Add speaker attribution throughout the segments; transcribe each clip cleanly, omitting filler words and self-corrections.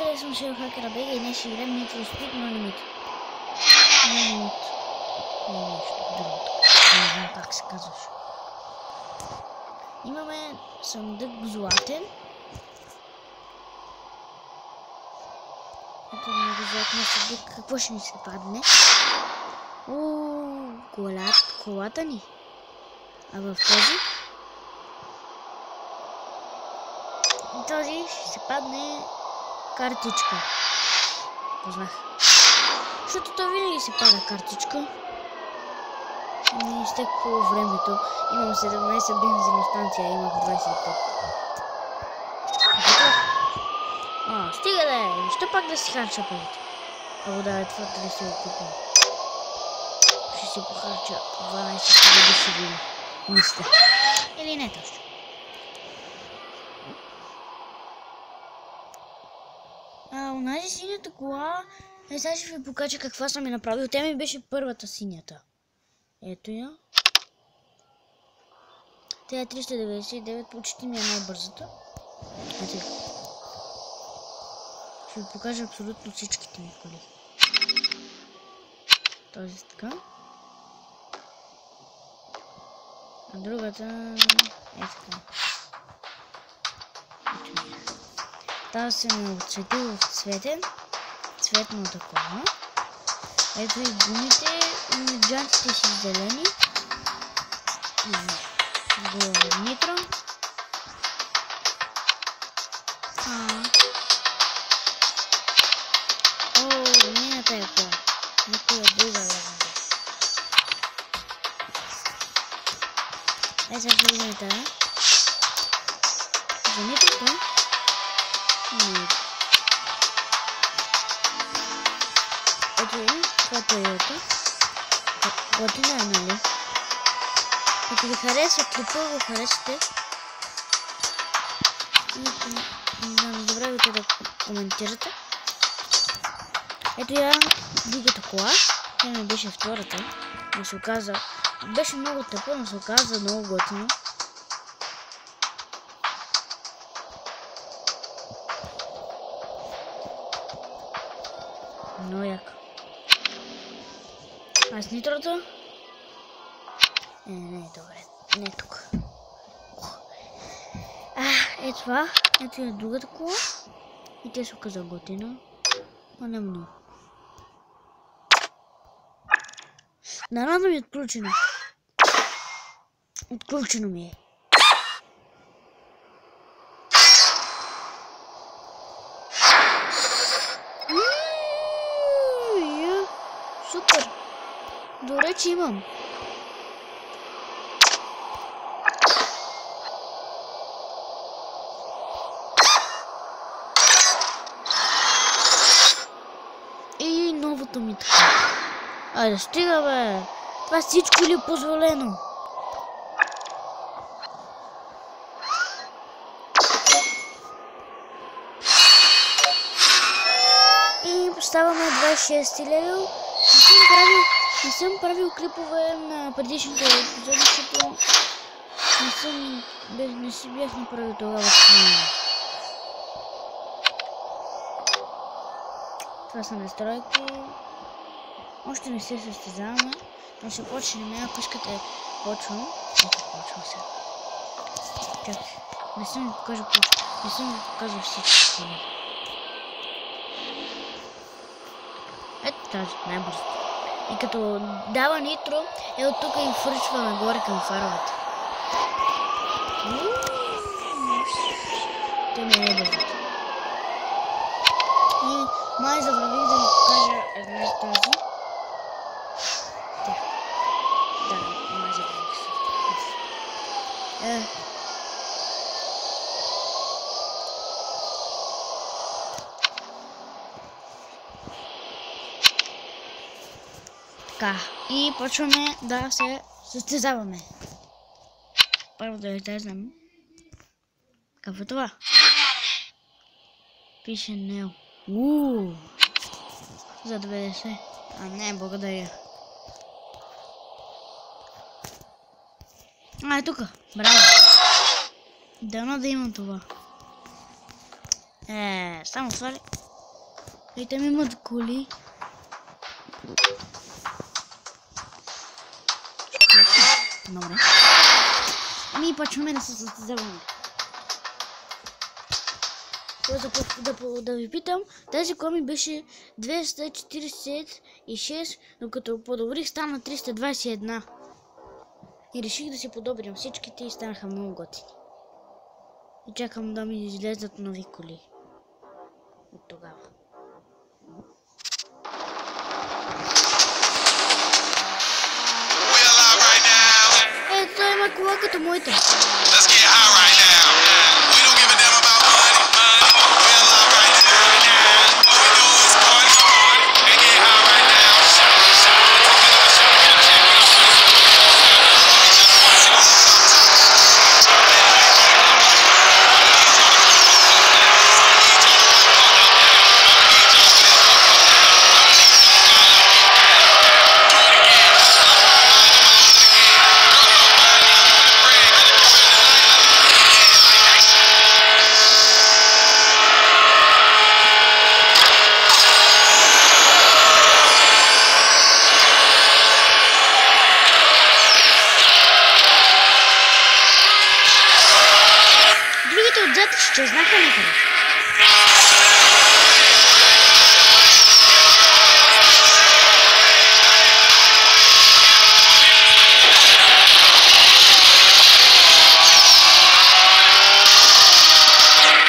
Speaker 1: приятели, аз съм Шел Хакера БГ и днес ще играем Need for Speed No Limit. No Limit. Не нещо друго. Не знам как се казваш. Имаме съндък златен. Ето много златен съндък. Какво ще ни се падне? Колата ни. А в този ще се падне картичка. Познах. Защото то винаги се пада картичка. Не изтекло времето. Имам 17 бензина станция, имах 25. Стига да е. Защо пак да си харча парите? Або да е това да си го купим. Ще си похарча 12 000 сигурно. Мисля. Или не точно. Онази синята кола, сега ще ви покажа каква съм я направил. Тя ми беше първата синята. Ето я. Тя е 399, почти ми е най-бързата. Ето я. Ще ви покажа абсолютно всичките ми коли. Този така. А другата е така. Тази съм я отцветил в цветно такова. Ето и гумите, и джантите си зелени. До нитро. Не на тая кола. Никоя друга лаза. Сега ще видим тая. За нитрото. Ето е, това е Toyota. Готина е, нали? Ако ви харесва клипа, го харесате. Да не забравяйте да коментирате. Ето я другата кола. Тя ми беше втората. Но се оказа... Беше много тъпо, но се оказа много готино. Много яко. А с нитрото? Не е добре. Не е тук. Ето това. Ето е другата кола. И тя се оказа готина. Но не много. Нарано ми е отключено. Отключено ми е. Супер! Добре, че имам. И новото ми така. Айде, стига бе! Това всичко ли е позволено? И ставаме 26 левел. Не съм правил клипове на предишните епизоди, защото не си бях направил тогава снимане. Това са настройки. Още не се състезаваме, но ще почнем. Ако искате, почвам. Ето почвам сега. Чакай, не съм ви показал всички. Ето тази, най-бързо. И като дава нитро, от тук и фръчва нагоре към фаровете. Те не е бързо. И май забравих да ви покажа една тази. Да, май забравих се. Така, и почваме да се състезаваме. Първо да излезем. Какво е това? Пише Нел. За 90. Не, благодаря. Е тук. Браво. Дано да имам това. Само свали. И там имат коли. Добре. Ами почваме да се състезаваме. Да ви питам, тази кола ми беше 246, докато подобрих стана 321. И реших да си подобрям всичките и станаха много готини. И чакам да ми излезат нови коли. От тогава. Ето има кола като моята. Отзад ще знаха някъде.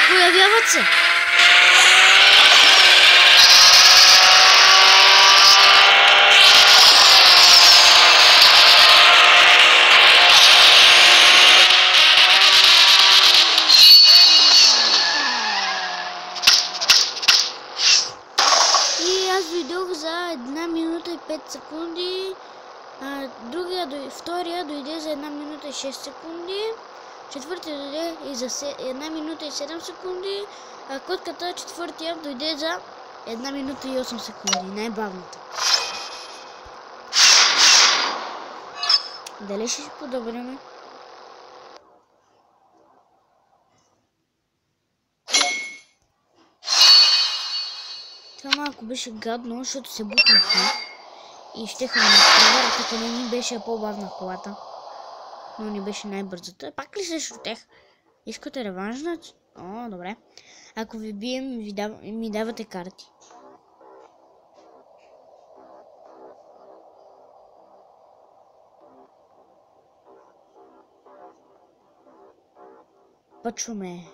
Speaker 1: Появяват се. Дойдох за 1 минута и 5 секунди, втория дойде за 1 минута и 6 секунди, четвъртия дойде и за 1 минута и 7 секунди, а котката четвъртия дойде за 1 минута и 8 секунди, най-бавната. Дали ще подобряме? Това малко беше гадно, защото се бутнахме и щеха да ме преварят, като не ни беше по-бавна колата. Но не беше най-бързата. Пак ли срещу тях? Искате реванш? О, добре. Ако ви бием, ми давате карти. Почваме.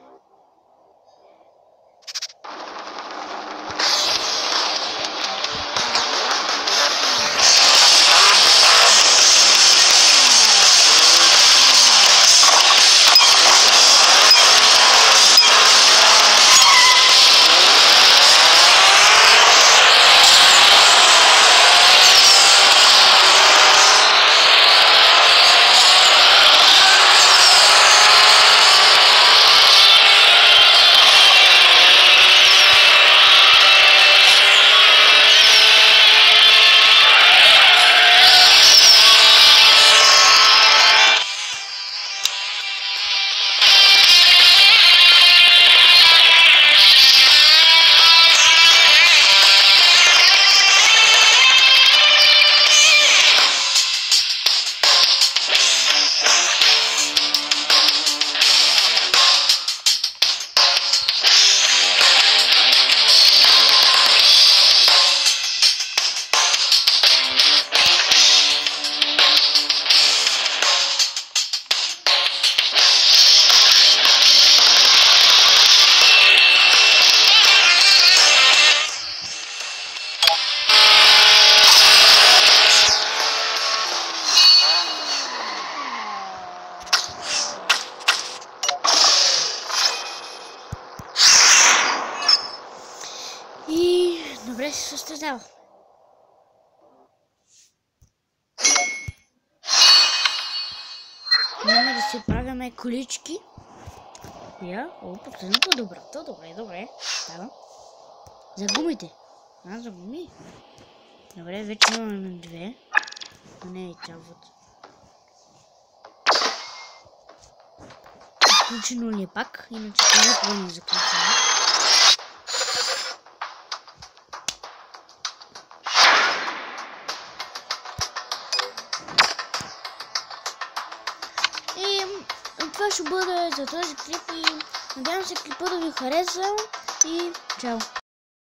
Speaker 1: Добре се състезава. Няма да си правяме колички. Последното е доброто. Добре. Става. За гумите. За гуми. Добре, вече имаме 2. Но не е трябват. Включено ли е пак? Иначе това не заключено. това ще бъде за този клип и надявам се клипа да ви хареса и чао!